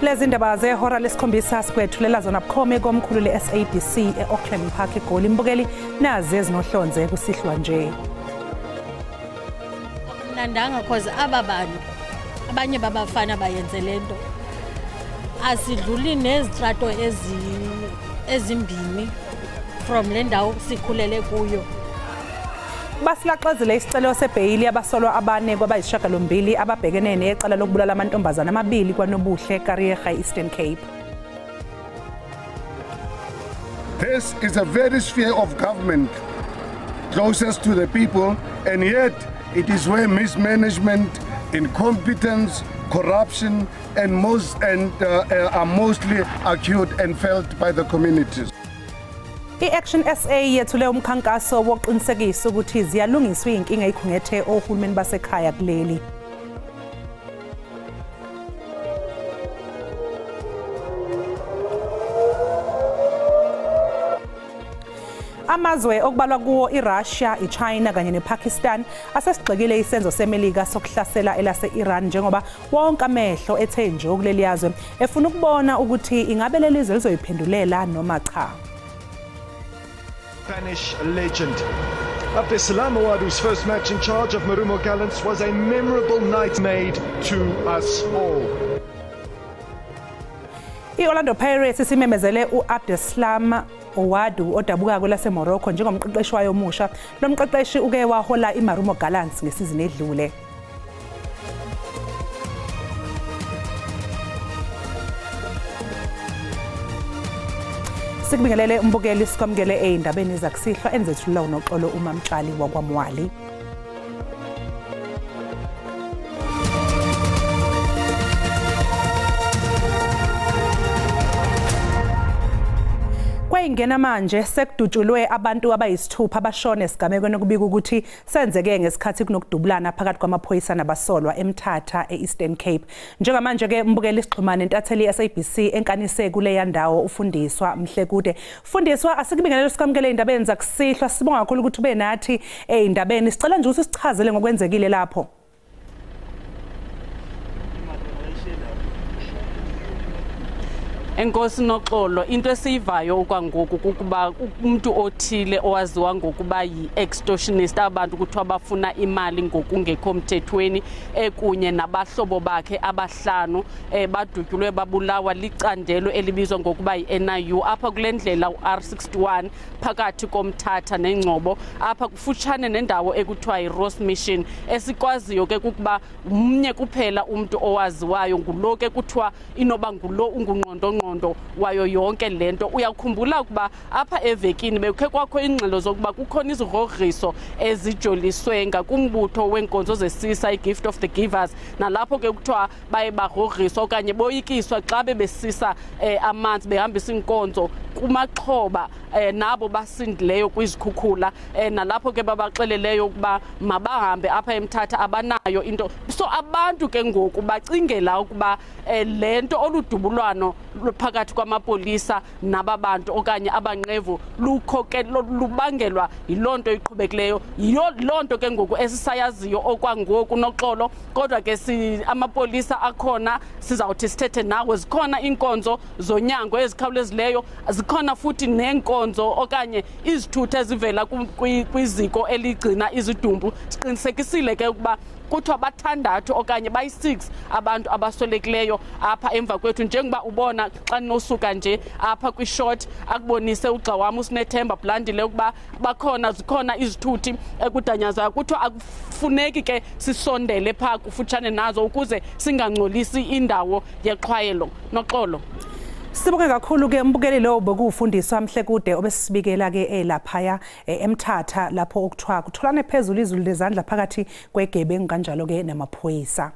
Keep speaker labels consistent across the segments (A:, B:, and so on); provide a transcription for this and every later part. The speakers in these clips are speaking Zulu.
A: Lezi ndaba zehora lesikhombisa sikwethulela zona bukhome komkhulu le-SABC e-Auckland Park eGoli. Mbukeli nazi ezinohlonze kusihlwa nje.
B: Nandanga cause aba bantu abanye babafana bayenze lento. Asidluli nezitrato ezimbini from le ndawo sikhulele kuyo.
A: Basilaxazile isicelo sebheyili abasolwa abane kwabayisishiyagalombili ababhekene necala lokubulala amantombazana amabili kwaNobuhle Kariega Eastern Cape.
C: This is a very sphere of government closest to the people, and yet it is where mismanagement, incompetence, corruption are mostly acute and felt by the communities.
A: I-Action SA yethule umkhankaso wokuqinisekisa ukuthi ziyalungiswa inkinga ekhungethe ohulumeni basekhaya kuleli. Amazwe okubalwa kuwo iRussia, iChina kanye nePakistan asesigxekile isenzo seMelika sokuhlasela elase-Iran njengoba wonke amehlo ethe nje kuleli yazwe efuna ukubona ukuthi ingabe leli lizwe lizoyiphendulela noma cha.
D: Spanish legend. Abdeslam Awadu's first match in charge of Marumo Gallants was a memorable night made to us all.
A: I-Orlando Pirates isimemezele u-Abdeslam Awadu odabuka kwelaseMorocco njengomqeqeshi wayo omusha. Lo mqeqeshi uke wahola iMarumo Gallants ngesizini edlule. Sikubingelele umbukeli sikwamukele ezindabeni zakusihlwa enzethula unoxolo uMamtshali wakwaMwali. Kwayingena manje sekudutshulwe abantu abayisithupha abashona esigamekweni okubika ukuthi senzeke ngesikhathi kunokudubulana phakathi kwamaphoyisa nabasolwa eMthatha eEastern Cape. Njengamanje ke mbukeli isixhumane intatheli yeSABC enkanise kuleya ndawo ufundiswa Mhlekude. Fundiswa asikubingelele sikwamukele ezindabeni zakusihlwa sibonga kakhulu ukuthi ube nathi ezindabeni. Sicela nje ukuthi sichazele ngokwenzekile lapho.
E: Enkosi Noxolo, into esiyivayo okwangoku kukuba umuntu othile owaziwa ngokuba yi-extortionist abantu kuthiwa bafuna imali ngokungekho mthethweni kunye nabahlobo bakhe abahlanu badutyulwe babulawa licandelo elibizwa ngokuba yi-NIU apha kule ndlela u-R61 phakathi koMthatha neNgcobo apha kufutshane nendawo ekuthiwa yi-Ross Mission. Esikwaziyo ke kukuba umnye kuphela umuntu owaziwayo ngulo ke kuthiwa inoba ngulo ungungqondo wayo yonke lento. Uyakhumbula ukuba apha evekini bekhe kwakho ingxelo zokuba kukhona izigrogriso ezijoliswe ngakumbutho wenkonzo zesisa iGift of the Givers, nalapho ke kuthiwa baye bagrogriswa okanye boyikiswa xa bebesisa amanzi behambisa inkonzo kumaxhoba nabo basindileyo kwizikhukhula nalapho ke babaxeleleyo ukuba mabahambe apha eMthatha abanayo into. So abantu ke ngoku bacingela ukuba lento oludubulwano phakathi kwamapolisa nababantu okanye abanqevu lubangelwa yilonto iqhubekileyo. Yilonto ke ngoku esisayaziyo okwangoku Noxolo, kodwa ke amapolisa akhona sizawuthi sithethe nawe. Zikhona inkonzo zonyango ezikhawulezileyo, zikhona futhi nenkonzo okanye izithuthi ezivela kwiziko eligcina izidumbu. Siqinisekisile ke ukuba kuthiwa bathandathu okanye bayi-6 abantu abasolekileyo apha emva kwethu. Njengoba ubona xa nosuka nje apha kwishort akubonise ugxa wam uSinethemba Blandile ukuba zikhona izithuthi ekudanyazayo. Kuthiwa akufuneki ke sisondele phaa kufutshane nazo ukuze singangcolisi indawo yeqhwayelo. Noxolo.
A: Sibonge kakhulu ke mbukeli lo bokufundiswa Mhlekude obesibikela ke laphaya eMthatha lapho okuthiwa kutholane phezulu izulu lezandla phakathi kwegebengu kanjalo ke namaphoyisa.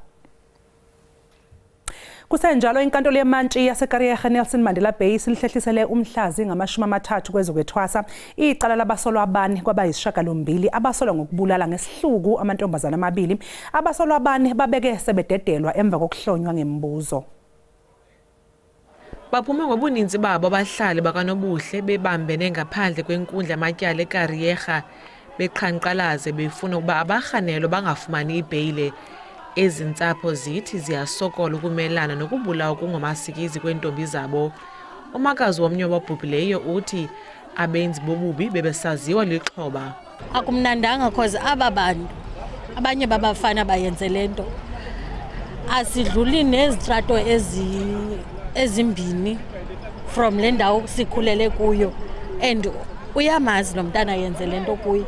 A: Kusenjalo inkantolo yemantshi yaseKariega Nelson Mandela Bay silihlehlisele umhlazi ngama-30 kwezokwethwasa icala labasolwa abane kwabayisishiyagalombili abasolwa ngokubulala ngesihluku amantombazana amabili. Abasolwa abane babeke sebededelwa emva kokuhlonywa ngembuzo.
F: Baphuma ngobuninzi babo abahlali bakaNobuhle bebambene ngaphandle kwenkundla yamatyala eKariega beqhankqalaze befuna ukuba abarhanelo bangafumani ibheyile. Ezintsapho zithi ziyasokola ukumelana nokubulawa kungomasikizi kwentombi zabo. Umakazi womnye wabhubhileyo uthi abenzi bobubi bebesaziwa lixhoba.
B: Akumnandanga cause aba bantu abanye babafana bayenze lento. Asidluli nezitrato ezimbini from le ndawo sikhulele kuyo and uyamazi lo mntana yenze lento kuyo.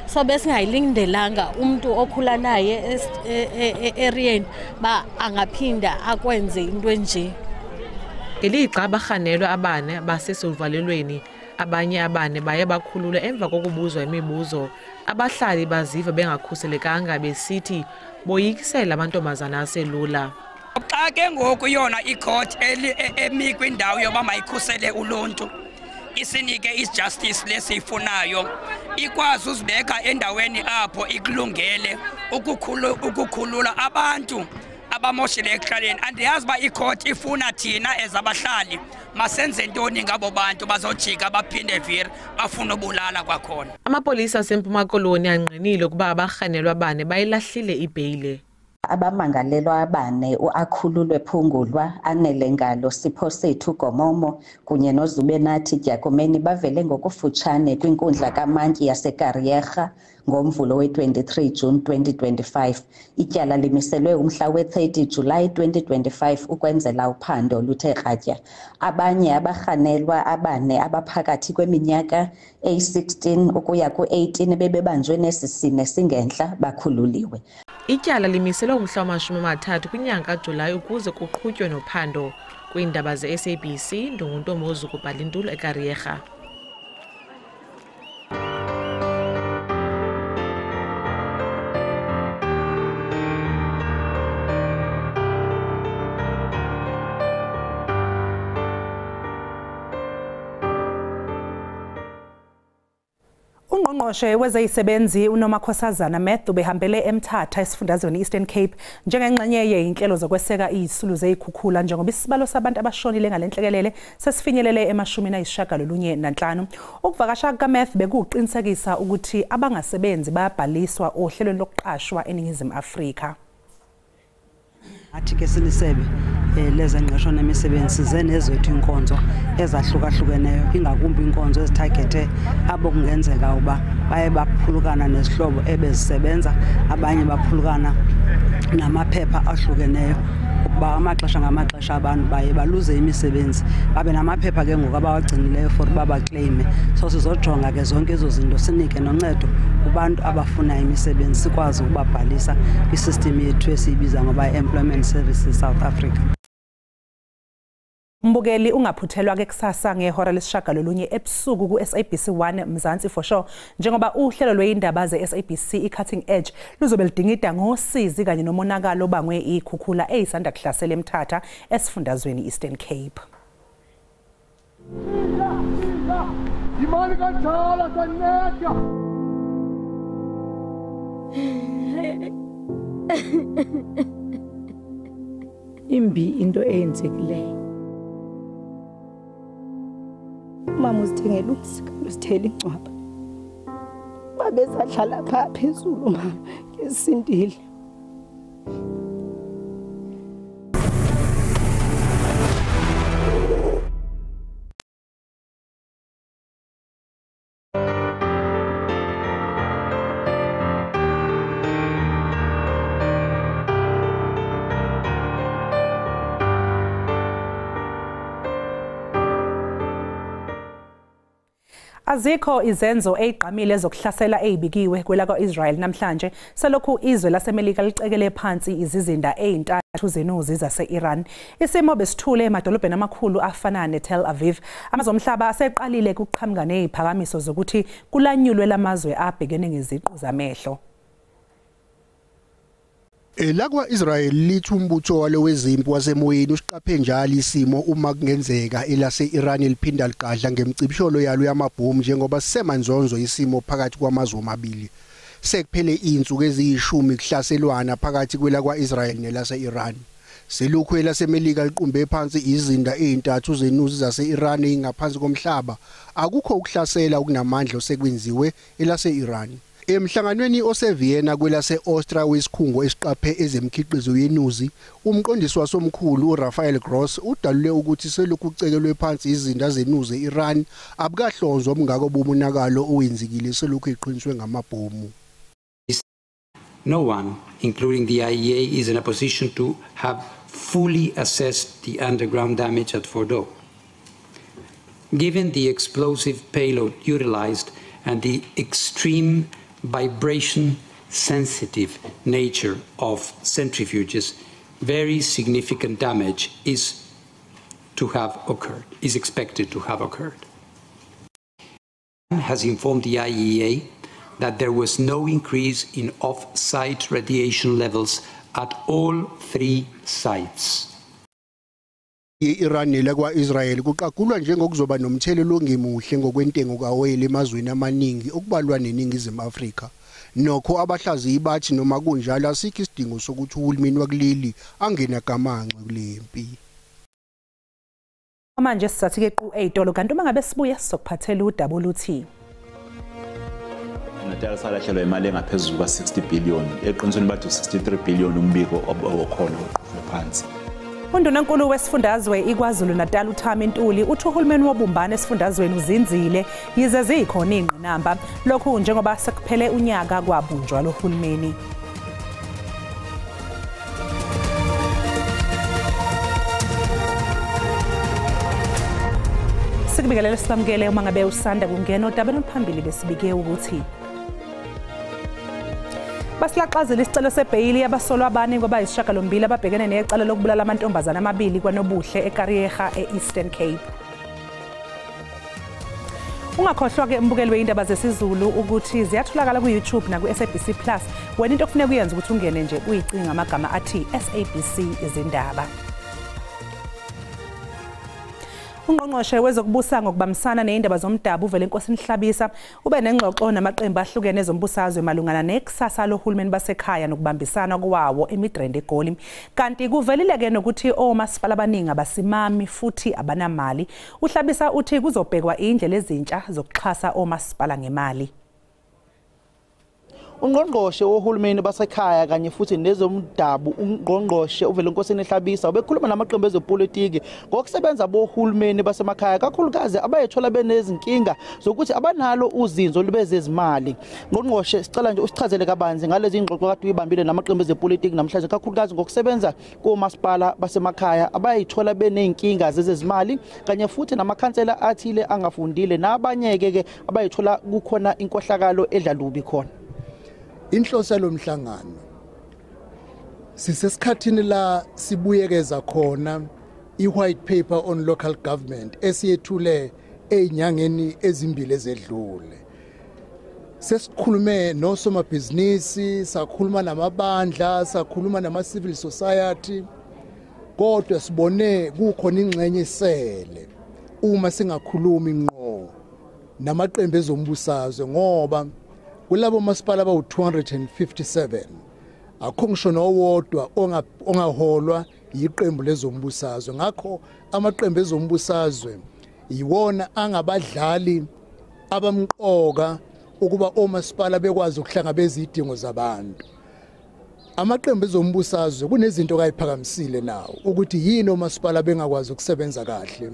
B: So besingayilindelanga umuntu okhula naye eariyeni ba angaphinda akwenze into enje.
F: Ngelixa abarhanelwa abane basesovalelweni, abanye abane baye bakhulula emva kokubuzwa imibuzo. Abahlali baziva bengakhuselekanga besithi boyikisela amantombazana aselula.
G: Xa ke ngoku yona icourt emi kwindawo yoba mayikhusele uluntu isinike isjustice lesiyifunayo ikwazi uzibeka endaweni apho ikulungele ukukhulula abantu abamoshile ekuhlaleni. Andiyazi uba icourt ifuna thina ezabahlali masenze ntoni ngabo bantu bazojika baphinde viri bafuna ubulala kwakhona.
F: Amapolisa aseMpuma Koloni anqinile ukuba abarhanelwa abane bayilahlile ibheyile.
H: Abamangalelwa abane uAkhululwe Phungulwa, Anele Ngalo, Sipho Sethu Gomomo kunye noZubenathi Dyakomeni bavele ngokufutshane kwinkundla kaMantyi yaseKariyerha ngomvulo we-23 June 2025. Ityala limiselwe umhla we-30 July 2025 ukwenzela uphando oluthe kratya. Abanye abarhanelwa abane abaphakathi kweminyaka eyi-16 ukuya ku-18 bebebanjwe nesisine singentla bakhululiwe.
F: Ityala limiselwe umhla wama-30 kwinyanga kaJulayi ukuze kuqhutywe nophando. Kwiindaba ze-SABC, Ndunguntomozu kubhalintulu eKariyerha.
A: Ungqongqoshe wezeyisebenzi uNomakhosazana Matthew behambele eMthatha esifundazweni Eastern Cape njengengxenye yeinhlelo zokweseka izisulu zezikhukhula njengoba isibalo sabantu abashonile ngalenhlekelele sesifinyelele ema-95. Ukuvakasha kaMathew bekuqinisekisa ukuthi abangasebenzi bayabhaliswa ohlelweni lokuqashwa eNingizimu Afrika.
I: Athi ke silisebe lezengqesho nemisebenzi zenezethu inkonzo ezahlukahlukeneyo ingakumbi inkonzo ezithagethe abo kungenzeka uba baye baphulukana nezihlobo ebezisebenza, abanye baphulukana namaphepha ahlukeneyo ukuba amaxesha ngamaxesha abantu baye baluze imisebenzi babe namaphepha ke ngoku abawagcinileyo for uba baclaime. So sizojonga ke zonke ezo zinto sinike noncedo kubantu abafuna imisebenzi sikwazi ukubabhalisa kwisystem yethu esiyibiza ngoba Employment Services South Africa.
A: Mbukeli ungaphuthelwa ke kusasa ngehora lesishagalolunye ebusuku ku-SABC 1 Mzansi for sure njengoba uhlelo lweindaba ze-SABC i-Cutting Edge luzobe lidingida ngosizi kanye nomonakalo obangwe ikhukhula eyisanda kuhlasela eMthatha esifundazweni Eastern Cape.
J: Imbi into eyenzekileyo. Mama uzithengela umsika uzithela incwaba. Babesadlala phaa phezulu mama ngesindile.
A: Azikho izenzo eziqhamile zokuhlasela ezibikiwe kwelakwa-Israel namhlanje selokhu izwe laseMelika licekele phansi izizinda ezintathu zenuzi zase-Iran. Isimo besithule emadolobheni amakhulu afana neTel Aviv. Amazwe omhlaba aseqalile ukuqhamuka neziphakamiso zokuthi kulanyulwe lamazwe abhekene ngeziqu zamehlo.
K: Elakwa-Israel lithi umbutho walo wezimpi wasemoyeni usiqaphe njalo isimo uma kungenzeka elase-Iran liphinda ligadla ngemicibisholo yalo yamabhomu njengoba sisemanzonzo isimo phakathi kwamazwe omabili. Sekuphele izinsuku eziyishumi kuhlaselwana phakathi kwelakwa-Israel nelase-Iran. Selokhu elaseMelika liqumbe phansi izinda ezintathu zenuzi zase-Iran ezingaphansi komhlaba, akukho ukuhlasela okunamandla osekwenziwe elase-Iran. Emhlanganweni oseVienna kwelase-Austria wesikhungo esiqaphe ezemkhiqizo yenuzi, umqondisi wasomkhulu uRafael Gross udalule ukuthi selokhu kucekelwe phansi izinda zenuzi e-Iran abukahlonzwa obungako bomonakalo owenzekile selokhu eqiniswe ngamabhomu.
L: No one, including the IAEA, is in a position to have fully assessed the underground damage at Fordow. Given the explosive payload utilized and the extreme vibration-sensitive nature of centrifuges, very significant damage is expected to have occurred. Has informed the IAEA that there was no increase in off-site radiation levels at all 3 sites.
K: I-Iran nelakwa-Israel kuqagulwa njengokuzoba nomthelelo ongemuhle ngokwentengo kaoyili emazweni amaningi okubalwa neNingizimu Afrika. Nokho abahlaziyi bathi noma kunjalo asikho isidingo sokuthi uhulumeni wakuleli angenagamanxe kulempi.
A: Manje sisathi ke qu eyitolo kanti uma ngabe sibuya sizokuphathela udaba oluthi
M: Natal salahlelwa imali engaphezulu ka60 billion eqinisweni bathi 63 billion umbiko okhona oqhubhe phansi.
A: Undunankulu wesifundazwe iKwaZulu Natal uThami Ntuli uthi uhulumeni wobumbano esifundazweni uzinzile yize zikhona ingqinamba lokhu njengoba sekuphele unyaka kwabunjwa lo hulumeni. Sikubingelele sisamukele uma ngabe usanda kungena odabeni oluphambili besibike ukuthi basilaxazela isicelo sebhayili yabasolwa abane kwabayisishiyagalombili ababhekene necala lokubulala amantombazana amabili kwaNobuhle eKariyerha e-Eastern Cape. Ungakhohlwa ke umbukeli weindaba zesiZulu ukuthi ziyatholakala ku-YouTube naku-SABC Plus. Wena into okufanele uyenze ukuthi ungene nje uyicinga amagama athi SABC izindaba. Ungqongqoshe wezokubusa ngokubambisana neindaba zomdabu uvele enkosini Hlabisa ube nengxoxo namaqembu ahlukene ezombusazwe malungana nekusasa lohulumeni basekhaya nokubambisana kwawo eMidrand eGoli. Kanti kuvelile ke nokuthi omasipala abaningi abasimami futhi abanamali. uHlabisa uthi kuzobhekwa indlela ezintsha zokuxhasa omasipala ngemali.
N: Ungqongqoshe wohulumeni basekhaya kanye futhi nezomdabu ungqongqoshe uvele enkosini Hlabisa ubekhuluma namaqembu ezepolitiki ngokusebenza bohulumeni basemakhaya kakhulukazi abayethola benezinkinga zokuthi abanalo uzinzo lubezezimali. Ungqongqoshe sicela nje usichazele kabanzi ngalezi ingxoxo kade uyibambile namaqembu ezepolitiki namhlanje kakhulukazi ngokusebenza komasipala basemakhaya abayithola beneyinkinga zezezimali kanye futhi namakhansela athile angafundile nabanye ke abayithola kukhona inkohlakalo edlalubi khona.
O: Inhloso lomhlangano sisesikhathini la sibuyekeza khona i-white paper on local government esiyethule ezinyangeni ezimbili ezedlule. Sesikhulume nosomabhizinisi, sakhuluma namabandla, sakhuluma nama-civil society, kodwa sibone kukhona ingxenye esele uma singakhulumi ngqo namaqembu ezombusazwe ngoba kulabo masipala abawu-257 akho ngisho nowodwa ongaholwa yiqembu lezombusazwe. Ngakho amaqembu ezombusazwe yiwona angabadlali abamqoka ukuba omasipala bekwazi ukuhlangabeza izidingo zabantu. Amaqembu ezombusazwe kunezinto kayiphakamisile nawo ukuthi yini omasipala bengakwazi ukusebenza kahle.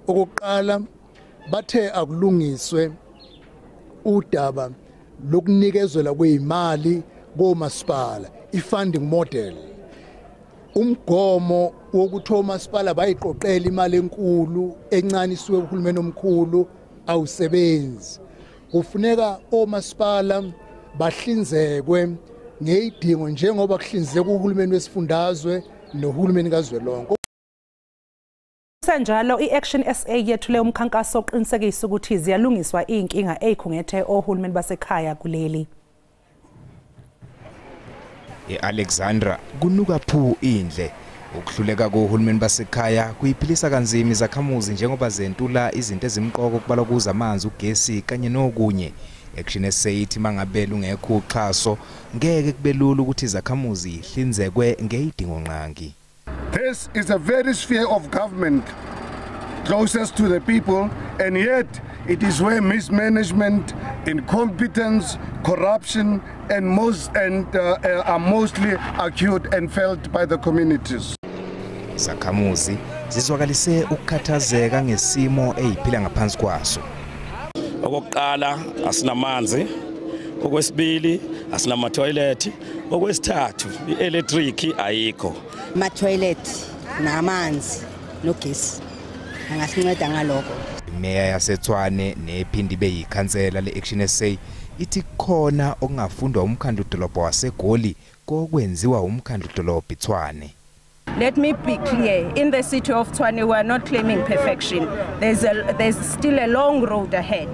O: Okokuqala bathe akulungiswe udaba lokunikezela kwezimali komasipala i-funding model. Umgomo wokuthi omasipala bayiqoqela imali enkulu encane isuke uhulumeni omkhulu awusebenzi. Kufuneka omasipala bahlinzekwe ngezidingo njengoba kuhlinzeka uhulumeni wesifundazwe nohulumeni kazwelonke.
A: Senjalo i-Action SA yethule umkhankaso oqinisekisa ukuthi ziyalungiswa inkinga ezikhungethe ohulumeni basekhaya kuleli.
P: Alexandra kunuka phu indle ukuhluleka kohulumeni basekhaya kuyiphilisa kanzima izakhamuzi njengoba zentula izinto ezimqoko kubalwa kuza amanzi ugesi kanye nokunye. Action SA ithi mangabela ungekho uxhaso ngeke kubelula ukuthi izakhamuzi ihlinzekwe ngezidingo nqangi.
C: This is a very sphere of government closest to the people, and yet it is where mismanagement, incompetence, corruption, and are mostly acute and felt by the communities.
P: Zakhamuzi zizwakalise ukukhathazeka ngesimo eyiphila ngaphansi kwaso.
Q: Okokuqala asinamanzi, okwesibili asinama toilet, okwesithathu i-electric ayikho.
R: Ma toilet namanzi nogesi angasinceda ngaloko.
P: Imeya yaseTshwane nephindi beyikhansela leAction SA ithi khona okungafundwa umkhandlu dolobha waseGoli kokwenziwa umkhandlu dolobha iTshwane.
S: Let me be clear, in the city of Tshwane we are not claiming perfection. There's still a long road ahead,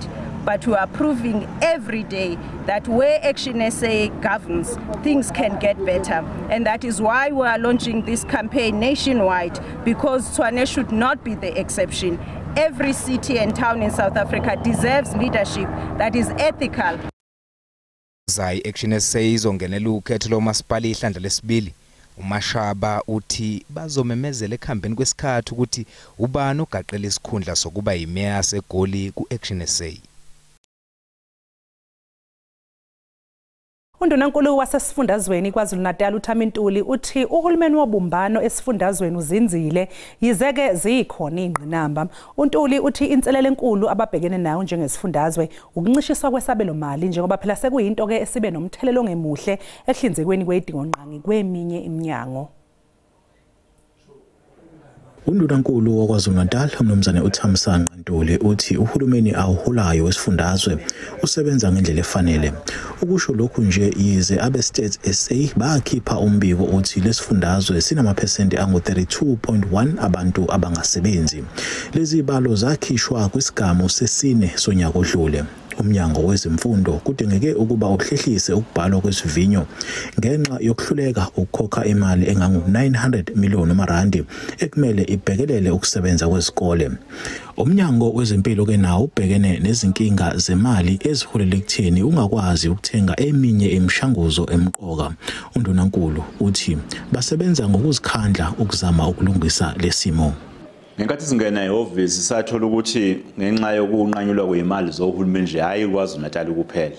S: but we are proving every day that where Action SA governs, things can get better. And that is why we are launching this campaign nationwide, because Tshwane should not be the exception. Every city and town in South Africa deserves leadership that is ethical.
P: Zai Action SA izongenela ukhetho lomasipala ihlandla lesibili. uMashaba uthi bazomemezela ekhambeni kwesikhathi ukuthi ubani ogaqela isikhundla sokuba yimeya yaseGoli kuAction SA.
A: Undunankulu wasesifundazweni KwaZulu-Natal uThamintuli uthi uhulumeni wobumbano esifundazweni uzinzile yizeke zikhona ingqinamba. uNtuli uthi inselele enkulu ababhekene nayo njengesifundazwe ukuncishiswa kwesabelo mali njengoba phela sekuyinto ke esibe nomthelelo ongemuhle ehlinzekweni kwedingonqangi kweminye iminyango.
T: Undunankulu wakwaZulu-Natal uMnumzane uThamsanqa Ntuli uthi uhulumeni awuholayo wesifundazwe usebenza ngendlela efanele. Ukusho lokhu nje yize abe-State SA bakhipha umbiko uthi lesifundazwe sinamaphesenti angu-32.1 abantu abangasebenzi. Lezi balo zakhishwa kwisigaba sesine sonyaka odlule. Umnyango wezemfundo kudingeke ukuba uhlehlise ukubhalwa kwesivinyo ngenxa yokuhluleka ukukhokha imali engangu-900 million randi ekumele ibhekelele ukusebenza kwezikole. Umnyango wezempilo ke nawo ubhekene nezinkinga zemali eziholele ekutheni ungakwazi ukuthenga eminye imishanguzo emqoka. Undunankulu uthi basebenza ngokuzikhandla ukuzama ukulungisa lesimo.
M: Ngenkathi singena ehhovisi sathola ukuthi ngenxa yokunqanyulwa kwezimali zohulumeni nje hayi KwaZulu-Natal kuphela.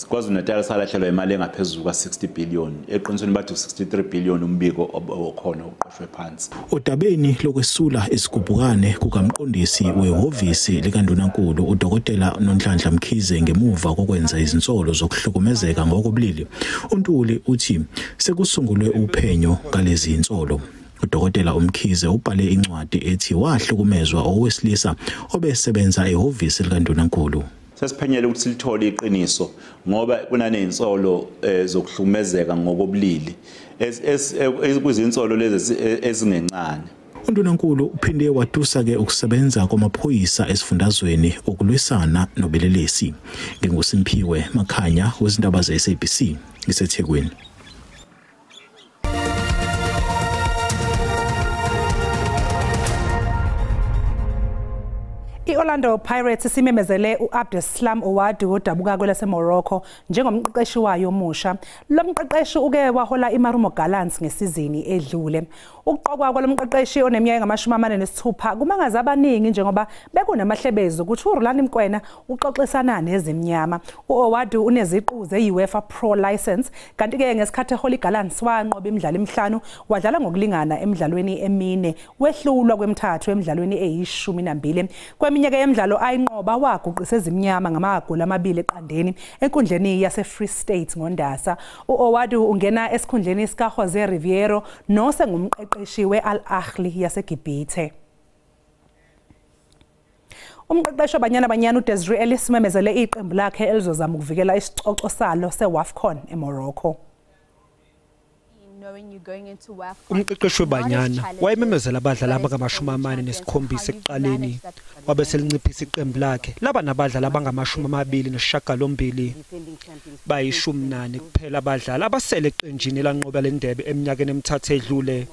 M: KwaZulu-Natal salahlelwa imali engaphezulu ka60 billion, eqinisweni bathi 63 billion umbiko okhona uqoqwwe phansi.
T: Odabeni lokwesula isigubhukane kukamqondisi wehhovisi likaNdunankulu uDokotela Nonhlanhla Mkhize ngemuva kokwenza izinsolo zokuhlukumezeka ngokobulili. uNtuli uthi sekusungulwe uphenyo ngalezi insolo. uDokotela uMkhize ubhale incwadi ethi wahlukumezwa owesilisa obesebenza ehhovisi likaNdunankulu.
M: Sesiphenyele ukuthi silithole iqiniso ngoba kunanezinsolo zokuhlukumezeka ngokobulili kuzinsolo lezi ezingencane.
T: uNdunankulu uphinde watusa ke ukusebenza kwamaphoyisa esifundazweni okulwisana nobelelesi. NginguSimphiwe Makhanya wezindaba zeSABC ngiseThekwini.
A: I-Orlando Pirates simemezele uAbdeslam Owadu odabuka kwelaseMorocco njengomqeqeshi wayo omusha. Lo mqeqeshi uke wahola iMarumo Gallants ngesizini edlule. Ukuqokwa kwalomqeqeshi oneminyaka engu-46 kumangaza abaningi njengoba bekunamahlebezo ukuthi uRolani Mkwena uxoxisana nezimnyama. uOwadu uneziqu ze-UEFA Pro License kanti ke ngesikhathi ehola iGallants wanqoba imidlalo emihlanu wadlala ngokulingana emidlalweni emine wehlulwa kwemithathu emidlalweni eyi-12. Kweminyaka yemidlalo ayinqoba waguqisa ezimnyama ngamagoli 2-0 enkundleni yase-Free State ngoNdasa. uOwadu ungena esikhundleni sika Jose Riviero nosengumqeqeshi we-Al Ahly yaseGibhithe. Umqeqeshi wabanyana uDesiree Ellis memezele iqembu lakhe elizozama ukuvikela isicoco salo seWAFCON eMorocco.
U: Umqeqeshi webanyana wayememezela abadlali abangama-47 ekuqaleni wabe selinciphisa iqembu lakhe laba nabadlali abangama-28 bayi-14 kuphela abadlali abasele eqenjini elanqoba le ndebe eminyakeni emithathu edlule.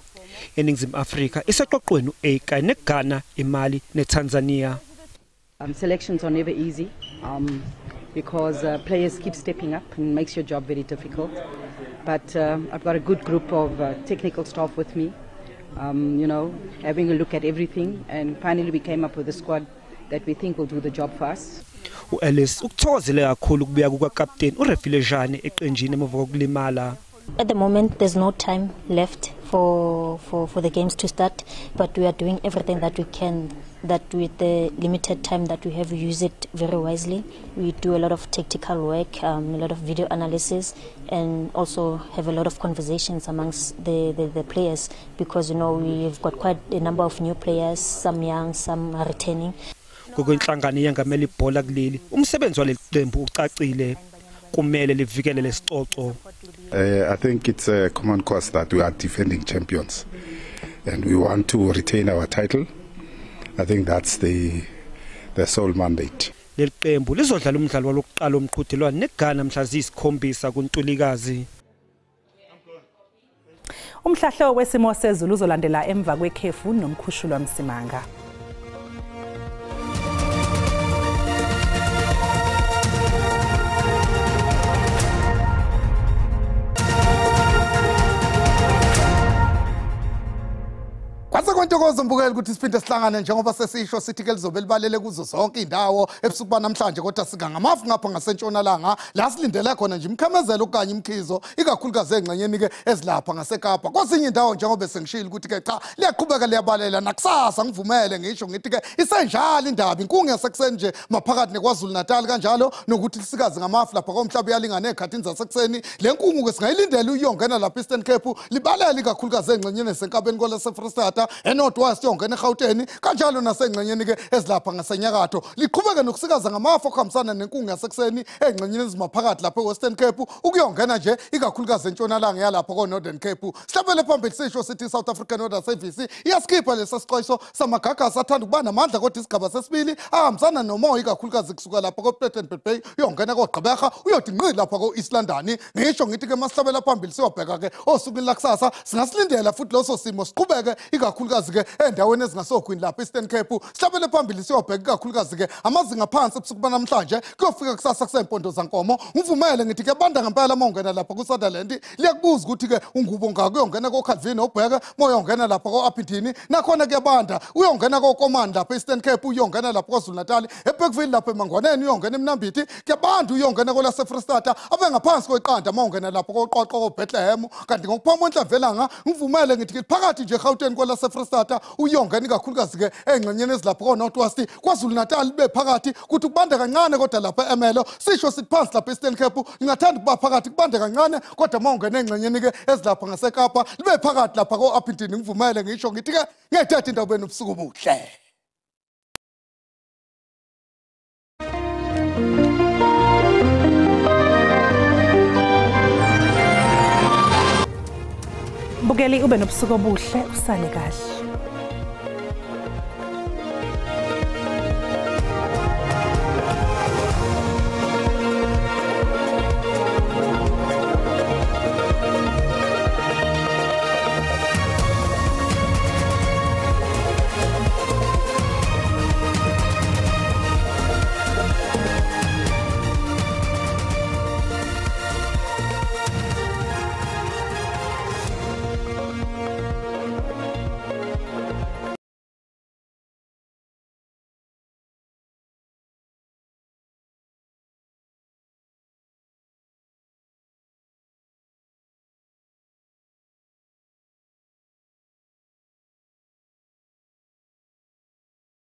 U: eNingizimu Afrika iseqoqweni u-A kanye neGhana, iMali neTanzania.
V: Selections are never easy because players keep stepping up and makes your job very difficult. But I've got a good group of technical staff with me, you know, having a look at everything, and finally we came up with a squad that we think will do the job for us.
U: U-Alice ukuthokozele kakhulu ukubuya kukaKapteni uRefilejane eqenjini emuva kokulimala.
D: At the moment, there's no time left for the games to start, but we are doing everything that we can, that with the limited time that we have, we use it very wisely. We do a lot of tactical work, a lot of video analysis, and also have a lot of conversations amongst the players, because, you know, we've got quite a number of new players, some young, some are returning.
U: Ngokwinhlangano yengamela ibhola kuleli, umsebenzi waleli qembu ucacile. Kumele livikele lesicoco.
E: I think it's a common cause that we are defending champions and we want to retain our title. I think that's the sole mandate.
U: Leli qembu lizodlala umdlalo walokuqala omqhudelwano neGhana mhla ziyikhombisa kuNtulikazi.
A: Umhlahlo wesimo sezulu uzolandela emva kwekhefu nomkhushulwa Msimanga.
W: Kwasakwentokozo mbukeli ukuthi siphinde sihlangane njengoba sesisho sithi ke lizobe libalele kuzo zonke indawo ebusuku ba namhlanje kodwa sika ngamafu ngapha ngasentshonalanga la silindele khona nje imkhemezelo okanye imkhizo ikakhulukazi engxenyeni ke ezilapha ngaseKapa kwezinye indawo njengoba sengishilo ukuthi ke cha liyaqhubeka liyabalela nakusasa ngivumele ngisho ngithi ke isenjalo indaba inkungu yasekuseni nje maphakathi neKwaZulu Natal kanjalo nokuthi lisikazi ngamafu lapha komhlaba yalingana ezikhathini zasekuseni lenkungu ke singayilindela uyongena lapha eStern Cape libalela ikakhulukazi engxenyeni senkabeni kwalase Freestata eNorthwest yongena eGauteng kanjalo nasengxenyeni ke ezilapha ngasenyakatho liqhubeka nokusikaza ngamafu okuhambisana nenkungu yasekuseni engxenyeni ezimaphakathi lapha eWestern Cape ukuyongena nje ikakhulukazi entshonalanga yalapha koNorthern Cape sihlabele phambili sisho sithi South African Weather Service iyaskipha lesisixwayiso samagagasi athanda ukuba namandla kodwa isigaba sesibili ahambisana nomoya ikakhulukazi kusuka lapha koPlettenberg Bay uyongena koGqeberha uyothi ngqi lapha koEast London ngisho ngithi ke masihlabela phambili siyobheka ke osukwini lakusasa singasilindela futhi loso simo siqhubeke ikakhulukazi ke endaweni ezingasogwini lapha eStern Cape sihlabele phambili siyobheka ikakhulukazi ke amazinga phansi ebusuku namhlanje kuyofika kusasa kusempondo zankomo ngivumele ngithi ke banda ngempela mawungena lapha kuSutherland liyakubuza ukuthi ke ungubo ngaka uyongena koCalvin obheka moya ungena lapha koApintini nakhona ke banda uyongena koCommand lapha eStern Cape uyongena lapha kwaZulu Natal eBergville lapha eMangwaneni uyongena eMnambithi ke banda uyongena kolase Freestata abengaphansi kweqanda mawungena lapha koQoqo koBethlehem kanti ngokuphuma eNhlavelanga ngivumele ngithi ke phakathi nje eGauteng kolase Freestata uyongena ikakhulukazi ke engxenyeni ezilapha koNorthwest kwaZulu Natal bephakathi kuthi kubanda kancane kodwa lapha eMelo sisho sithi phansi lapha eStern Cape ngingathanda ukuba phakathi kubanda kancane kodwa mawungena engxenyeni ke ezilapha ngaseKapa libe phakathi lapha koApintini ngivumele ngisho ngithi ke ngiyathatha indaba enobusuku obuhle.
A: Bukeli ube nobusuku obuhle usale kahle.